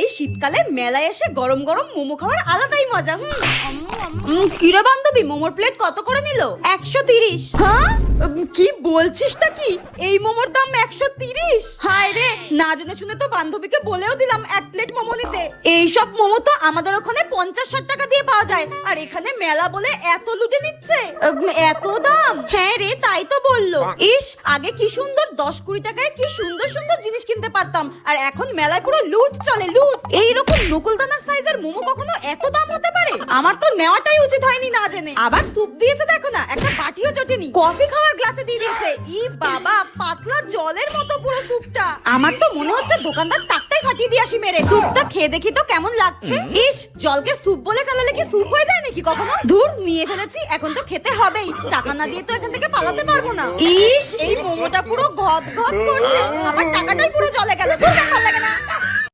এই শীতকালে মেলায় এসে গরম গরম মোমো খাওয়ার আলাদাই মজা। কিরে বান্ধবী, মোমোর প্লেট কত করে নিল? 130। হ্যাঁ, কি বলছিসটা কি? এই মোমোর দাম 130? হায় রে, না জেনে শুনে তো বান্ধবীকে বলেও দিলাম এক প্লেট মোমো নিতে। এইসব মোমো তো আমাদের ওখানে 50-60 টাকা দিয়ে পাওয়া যায়, আর এখানে মেলা বলে এত লুটে নিচ্ছে। এত দাম? হ্যাঁ রে, তাই তো বললো। ইস, আগে কি সুন্দর 10-20 টাকায় কি সুন্দর সুন্দর জিনিস কিনতে পারতাম, আর এখন মেলায় পুরো লুট চলে, লুট। এইরকম নকুলদানার সাইজের মোমো কখনো এত দাম হতে পারে? আমার তো নেওয়াটাই উচিত হয়নি না জেনে। আবার স্যুপ দিয়েছে দেখো না, একটা বাটিও জটেনি। কফি খাওয়ার গ্লাসে দিয়ে দিয়েছে। ই বাবা, পাতলা জলের মতো পুরো স্যুপটা। আমার তো মনে হচ্ছে দোকানদার টাকটাই ফাটিয়ে দিয়ে আসি মেরে। স্যুপটা খেয়ে দেখি তো কেমন লাগছে। ইস, জলকে স্যুপ বলে চালালে কি স্যুপ হয়ে যায় নাকি কখনো? ধুর, নিয়ে ফেলেছি, এখন তো খেতে হবেই। টাকা না দিয়ে তো এখান থেকে পালাতে পারবো না। ইস, এই মোমোটা পুরো গদ গদ করছে, আমার টাকাটাই পুরো জলে গেল। ধুর, ভালো লাগে না।